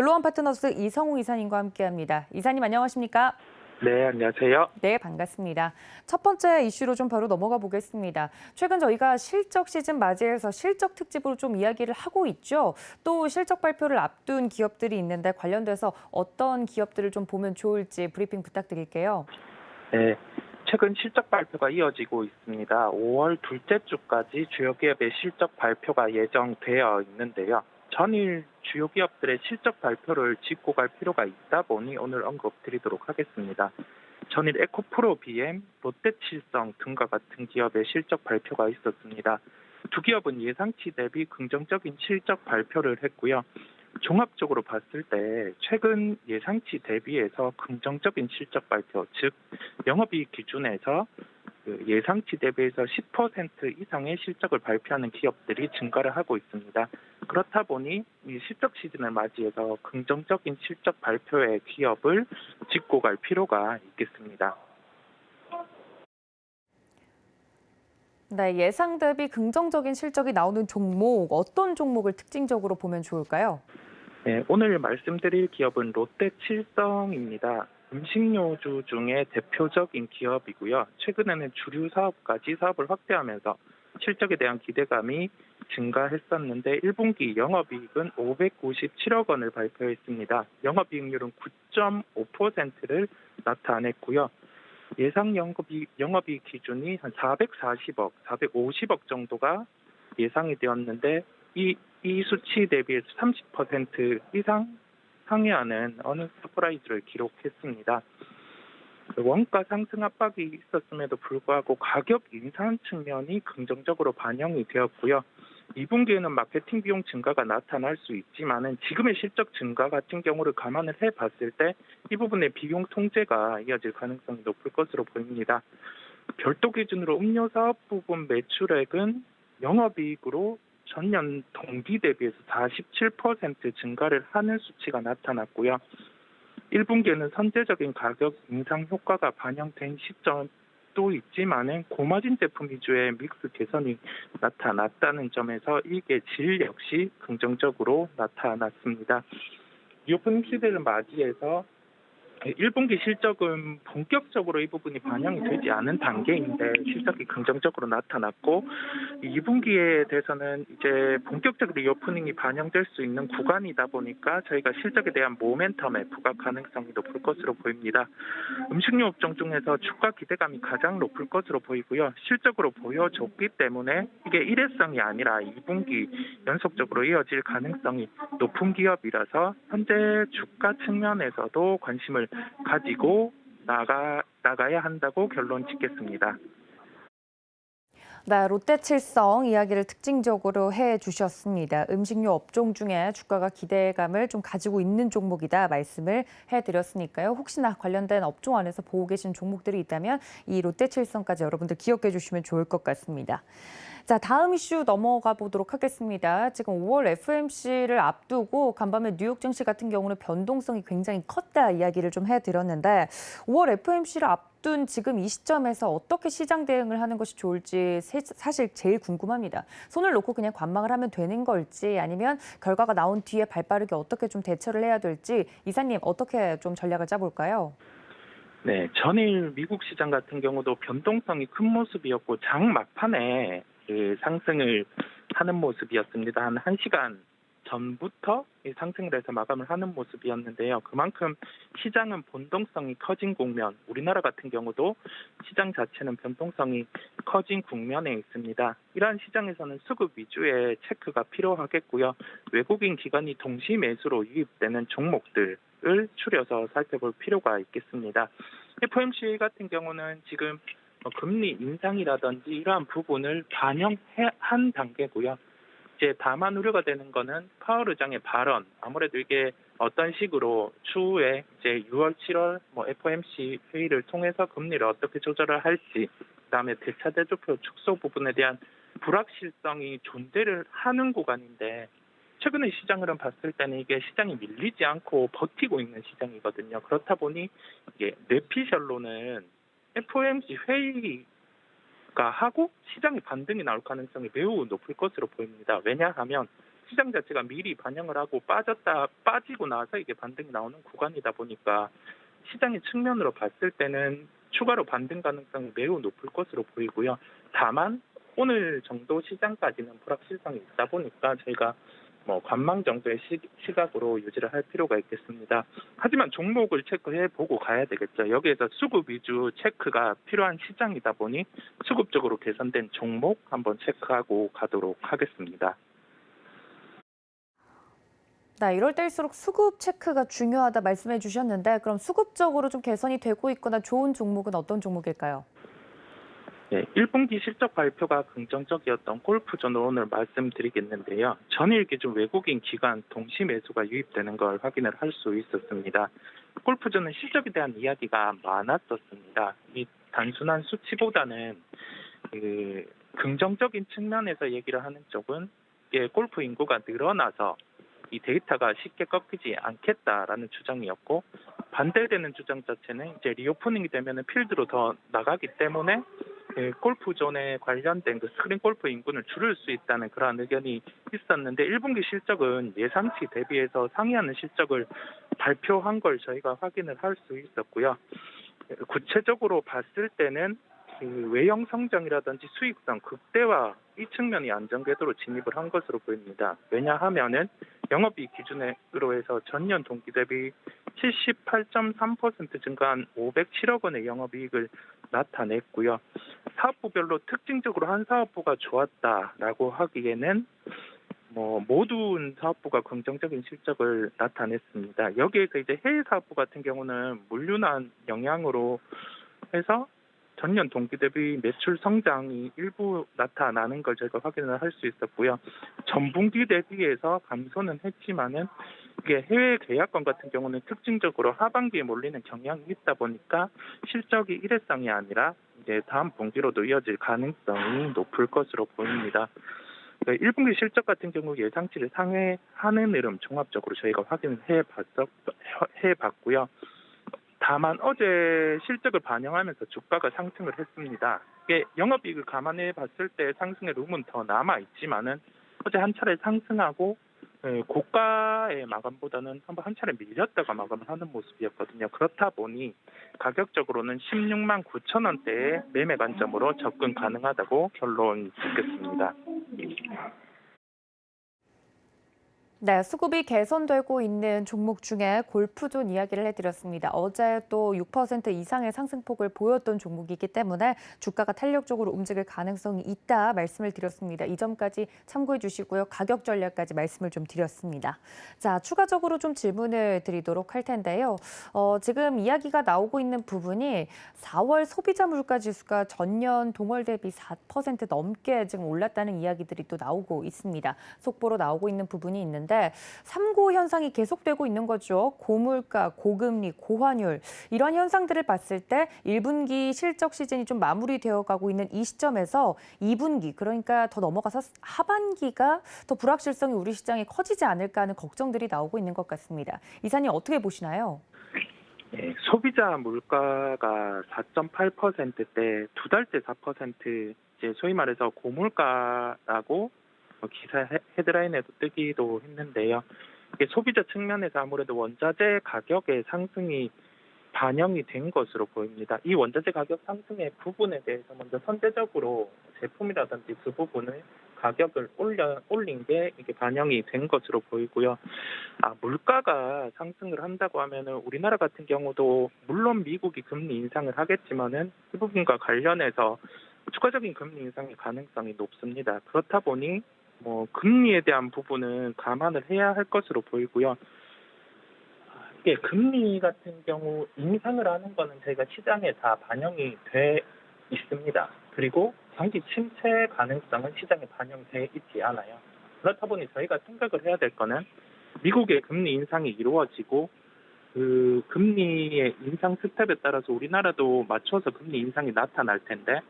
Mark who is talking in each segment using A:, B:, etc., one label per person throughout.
A: 글로원 파트너스 이성우 이사님과 함께합니다. 이사님 안녕하십니까?
B: 네, 안녕하세요.
A: 네, 반갑습니다. 첫 번째 이슈로 좀 바로 넘어가 보겠습니다. 최근 저희가 실적 시즌 맞이해서 실적 특집으로 좀 이야기를 하고 있죠. 또 실적 발표를 앞둔 기업들이 있는데 관련돼서 어떤 기업들을 좀 보면 좋을지 브리핑 부탁드릴게요.
B: 네, 최근 실적 발표가 이어지고 있습니다. 5월 둘째 주까지 주요 기업의 실적 발표가 예정되어 있는데요. 전일 주요 기업들의 실적 발표를 짚고 갈 필요가 있다 보니 오늘 언급드리도록 하겠습니다. 전일 에코프로 BM, 롯데칠성 등과 같은 기업의 실적 발표가 있었습니다. 두 기업은 예상치 대비 긍정적인 실적 발표를 했고요. 종합적으로 봤을 때 최근 예상치 대비해서 긍정적인 실적 발표, 즉 영업이익 기준에서 예상치 대비해서 10% 이상의 실적을 발표하는 기업들이 증가를 하고 있습니다. 그렇다 보니 이 실적 시즌을 맞이해서 긍정적인 실적 발표의 기업을 짚고 갈 필요가 있겠습니다.
A: 네, 예상 대비 긍정적인 실적이 나오는 종목, 어떤 종목을 특징적으로 보면 좋을까요?
B: 네, 오늘 말씀드릴 기업은 롯데칠성입니다. 음식료주 중에 대표적인 기업이고요. 최근에는 주류 사업까지 사업을 확대하면서 실적에 대한 기대감이 증가했었는데 1분기 영업이익은 597억 원을 발표했습니다. 영업이익률은 9.5%를 나타냈고요. 예상 영업이익 기준이 한 440억, 450억 정도가 예상이 되었는데 이 수치 대비해서 30% 이상 상회하는 어느 서프라이즈를 기록했습니다. 원가 상승 압박이 있었음에도 불구하고 가격 인상 측면이 긍정적으로 반영이 되었고요. 2분기에는 마케팅 비용 증가가 나타날 수 있지만은 지금의 실적 증가 같은 경우를 감안을 해봤을 때 이 부분의 비용 통제가 이어질 가능성이 높을 것으로 보입니다. 별도 기준으로 음료 사업 부분 매출액은 영업이익으로 전년 동기 대비해서 47% 증가를 하는 수치가 나타났고요. 1분기에는 선제적인 가격 인상 효과가 반영된 시점도 있지만은 고마진 제품 위주의 믹스 개선이 나타났다는 점에서 이게 질 역시 긍정적으로 나타났습니다. 리오프닝 시대를 맞이해서 1분기 실적은 본격적으로 이 부분이 반영이 되지 않은 단계인데 실적이 긍정적으로 나타났고 2분기에 대해서는 이제 본격적으로 리오프닝이 반영될 수 있는 구간이다 보니까 저희가 실적에 대한 모멘텀에 부각 가능성이 높을 것으로 보입니다. 음식료 업종 중에서 주가 기대감이 가장 높을 것으로 보이고요. 실적으로 보여줬기 때문에 이게 일회성이 아니라 2분기 연속적으로 이어질 가능성이 높은 기업이라서 현재 주가 측면에서도 관심을 가지고 나가야 한다고 결론 짓겠습니다.
A: 네, 롯데칠성 이야기를 특징적으로 해주셨습니다. 음식료 업종 중에 주가가 기대감을 좀 가지고 있는 종목이다 말씀을 해드렸으니까요. 혹시나 관련된 업종 안에서 보고 계신 종목들이 있다면 이 롯데칠성까지 여러분들 기억해 주시면 좋을 것 같습니다. 자, 다음 이슈 넘어가 보도록 하겠습니다. 지금 5월 FOMC를 앞두고 간밤에 뉴욕 증시 같은 경우는 변동성이 굉장히 컸다 이야기를 좀 해드렸는데 5월 FOMC를 앞둔 지금 이 시점에서 어떻게 시장 대응을 하는 것이 좋을지 사실 제일 궁금합니다. 손을 놓고 그냥 관망을 하면 되는 걸지 아니면 결과가 나온 뒤에 발빠르게 어떻게 좀 대처를 해야 될지 이사님 어떻게 좀 전략을 짜볼까요?
B: 네, 전일 미국 시장 같은 경우도 변동성이 큰 모습이었고 장 막판에 상승을 하는 모습이었습니다. 한 1시간 전부터 상승을 해서 마감을 하는 모습이었는데요. 그만큼 시장은 변동성이 커진 국면, 우리나라 같은 경우도 시장 자체는 변동성이 커진 국면에 있습니다. 이러한 시장에서는 수급 위주의 체크가 필요하겠고요. 외국인 기관이 동시 매수로 유입되는 종목들을 추려서 살펴볼 필요가 있겠습니다. FOMC 같은 경우는 지금 금리 인상이라든지 이러한 부분을 반영한 단계고요. 이제 다만 우려가 되는 거는 파월 의장의 발언. 아무래도 이게 어떤 식으로 추후에 이제 6월, 7월 FOMC 회의를 통해서 금리를 어떻게 조절을 할지, 그다음에 대차 대조표 축소 부분에 대한 불확실성이 존재를 하는 구간인데 최근의 시장 흐름 봤을 때는 이게 시장이 밀리지 않고 버티고 있는 시장이거든요. 그렇다 보니 이게 뇌피셜로는 FOMC 회의가 하고 시장의 반등이 나올 가능성이 매우 높을 것으로 보입니다. 왜냐하면 시장 자체가 미리 반영을 하고 빠지고 나서 이게 반등이 나오는 구간이다 보니까 시장의 측면으로 봤을 때는 추가로 반등 가능성이 매우 높을 것으로 보이고요. 다만 오늘 정도 시장까지는 불확실성이 있다 보니까 저희가 관망 정도의 시각으로 유지를 할 필요가 있겠습니다. 하지만 종목을 체크해 보고 가야 되겠죠. 여기에서 수급 위주 체크가 필요한 시장이다 보니 수급적으로 개선된 종목 한번 체크하고 가도록 하겠습니다.
A: 네, 이럴 때일수록 수급 체크가 중요하다 말씀해 주셨는데 그럼 수급적으로 좀 개선이 되고 있거나 좋은 종목은 어떤 종목일까요?
B: 네, 1분기 실적 발표가 긍정적이었던 골프존을 오늘 말씀드리겠는데요. 전일 기준 외국인 기관 동시 매수가 유입되는 걸 확인을 할 수 있었습니다. 골프존은 실적에 대한 이야기가 많았었습니다. 이 단순한 수치보다는 긍정적인 측면에서 얘기를 하는 쪽은 골프 인구가 늘어나서 이 데이터가 쉽게 꺾이지 않겠다라는 주장이었고, 반대되는 주장 자체는 이제 리오프닝이 되면 필드로 더 나가기 때문에 골프존에 관련된 스크린 골프 인구를 줄일 수 있다는 그러한 의견이 있었는데 1분기 실적은 예상치 대비해서 상회하는 실적을 발표한 걸 저희가 확인을 할 수 있었고요. 구체적으로 봤을 때는 외형 성장이라든지 수익성 극대화 이 측면이 안정궤도로 진입을 한 것으로 보입니다. 왜냐하면은 영업이익 기준으로 해서 전년 동기 대비 78.3% 증가한 507억 원의 영업이익을 나타냈고요. 사업부별로 특징적으로 한 사업부가 좋았다라고 하기에는 모든 사업부가 긍정적인 실적을 나타냈습니다. 여기에서 이제 해외 사업부 같은 경우는 물류난 영향으로 해서 전년 동기 대비 매출 성장이 일부 나타나는 걸 저희가 확인을 할 수 있었고요. 전분기 대비해서 감소는 했지만은 이게 해외 계약권 같은 경우는 특징적으로 하반기에 몰리는 경향이 있다 보니까 실적이 일회성이 아니라 이제 다음 분기로도 이어질 가능성이 높을 것으로 보입니다. 1분기 실적 같은 경우 예상치를 상회하는 흐름 종합적으로 저희가 확인을 해봤고요. 다만 어제 실적을 반영하면서 주가가 상승을 했습니다. 이게 영업이익을 감안해 봤을 때 상승의 룸은 더 남아 있지만은 어제 한 차례 상승하고 고가의 마감보다는 한 차례 밀렸다가 마감을 하는 모습이었거든요. 그렇다 보니 가격적으로는 16만 9천 원대의 매매 관점으로 접근 가능하다고 결론 짓겠습니다.
A: 네, 수급이 개선되고 있는 종목 중에 골프존 이야기를 해드렸습니다. 어제 또 6% 이상의 상승폭을 보였던 종목이기 때문에 주가가 탄력적으로 움직일 가능성이 있다 말씀을 드렸습니다. 이 점까지 참고해 주시고요. 가격 전략까지 말씀을 좀 드렸습니다. 자, 추가적으로 좀 질문을 드리도록 할 텐데요. 지금 이야기가 나오고 있는 부분이 4월 소비자 물가 지수가 전년 동월 대비 4% 넘게 지금 올랐다는 이야기들이 또 나오고 있습니다. 속보로 나오고 있는 부분이 있는데 삼고 현상이 계속되고 있는 거죠. 고물가, 고금리, 고환율 이런 현상들을 봤을 때 1분기 실적 시즌이 좀 마무리되어 가고 있는 이 시점에서 2분기 그러니까 더 넘어가서 하반기가 더 불확실성이 우리 시장에 커지지 않을까 하는 걱정들이 나오고 있는 것 같습니다. 이사님 어떻게 보시나요?
B: 네, 소비자 물가가 4.8%대 두 달째 4% 이제 소위 말해서 고물가라고 기사 헤드라인에도 뜨기도 했는데요. 이게 소비자 측면에서 아무래도 원자재 가격의 상승이 반영이 된 것으로 보입니다. 이 원자재 가격 상승의 부분에 대해서 먼저 선제적으로 제품이라든지 그 부분을 가격을 올린 게 이게 반영이 된 것으로 보이고요. 물가가 상승을 한다고 하면은 우리나라 같은 경우도 물론 미국이 금리 인상을 하겠지만은 그 부분과 관련해서 추가적인 금리 인상의 가능성이 높습니다. 그렇다 보니 금리에 대한 부분은 감안을 해야 할 것으로 보이고요. 이게 금리 같은 경우 인상을 하는 거는 저희가 시장에 다 반영이 돼 있습니다. 그리고 장기 침체 가능성은 시장에 반영돼 있지 않아요. 그렇다 보니 저희가 생각을 해야 될 거는 미국의 금리 인상이 이루어지고 그 금리의 인상 스텝에 따라서 우리나라도 맞춰서 금리 인상이 나타날 텐데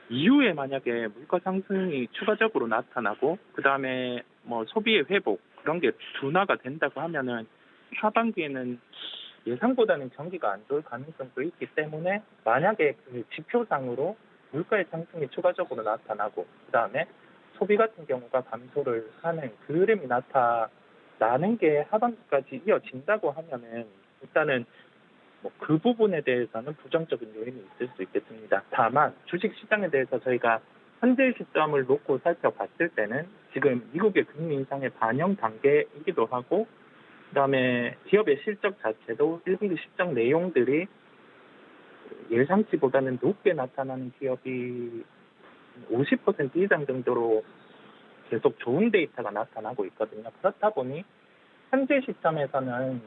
B: 이후에 만약에 물가 상승이 추가적으로 나타나고 그다음에 소비의 회복 그런 게 둔화가 된다고 하면은 하반기에는 예상보다는 경기가 안 좋을 가능성도 있기 때문에 만약에 그 지표상으로 물가의 상승이 추가적으로 나타나고 그다음에 소비 같은 경우가 감소를 하는 그 흐름이 나타나는 게 하반기까지 이어진다고 하면은 일단은 뭐 그 부분에 대해서는 부정적인 요인이 있을 수 있겠습니다. 다만 주식 시장에 대해서 저희가 현재 시점을 놓고 살펴봤을 때는 지금 미국의 금리 인상의 반영 단계이기도 하고 그다음에 기업의 실적 자체도 1분기 실적 내용들이 예상치보다는 높게 나타나는 기업이 50% 이상 정도로 계속 좋은 데이터가 나타나고 있거든요. 그렇다 보니 현재 시점에서는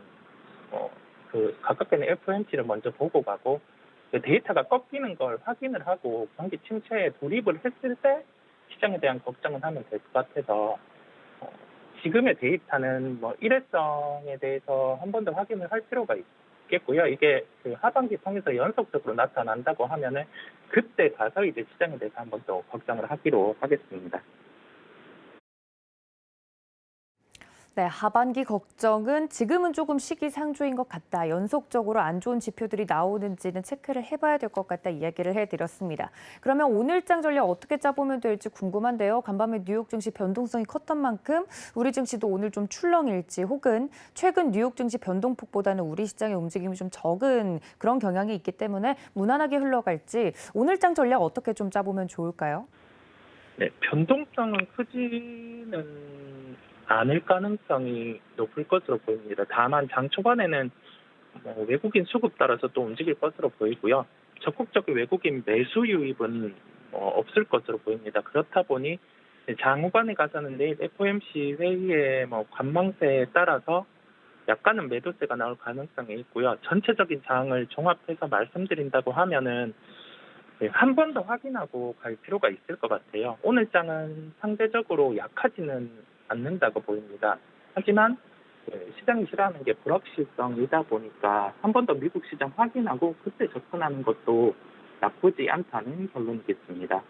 B: 가깝게는 FOMC를 먼저 보고 가고 그 데이터가 꺾이는 걸 확인을 하고 경기 침체에 돌입을 했을 때 시장에 대한 걱정을 하면 될 것 같아서 지금의 데이터는 뭐 일회성에 대해서 한 번 더 확인을 할 필요가 있겠고요. 이게 그 하반기 통해서 연속적으로 나타난다고 하면은 그때 가서 이제 시장에 대해서 한 번 더 걱정을 하기로 하겠습니다.
A: 네, 하반기 걱정은 지금은 조금 시기상조인 것 같다. 연속적으로 안 좋은 지표들이 나오는지는 체크를 해봐야 될 것 같다 이야기를 해드렸습니다. 그러면 오늘장 전략 어떻게 짜보면 될지 궁금한데요. 간밤에 뉴욕 증시 변동성이 컸던 만큼 우리 증시도 오늘 좀 출렁일지 혹은 최근 뉴욕 증시 변동폭보다는 우리 시장의 움직임이 좀 적은 그런 경향이 있기 때문에 무난하게 흘러갈지 오늘장 전략 어떻게 좀 짜보면 좋을까요?
B: 네, 변동성은 크지는 않을 가능성이 높을 것으로 보입니다. 다만 장 초반에는 외국인 수급 따라서 또 움직일 것으로 보이고요. 적극적인 외국인 매수 유입은 없을 것으로 보입니다. 그렇다 보니 장 후반에 가서는 내일 FOMC 회의의 관망세에 따라서 약간은 매도세가 나올 가능성이 있고요. 전체적인 장을 종합해서 말씀드린다고 하면은 한 번 더 확인하고 갈 필요가 있을 것 같아요. 오늘 장은 상대적으로 약하지는 않는다고 보입니다. 하지만 시장이 싫어하는 게 불확실성이다 보니까 한 번 더 미국 시장 확인하고 그때 접근하는 것도 나쁘지 않다는 결론이겠습니다.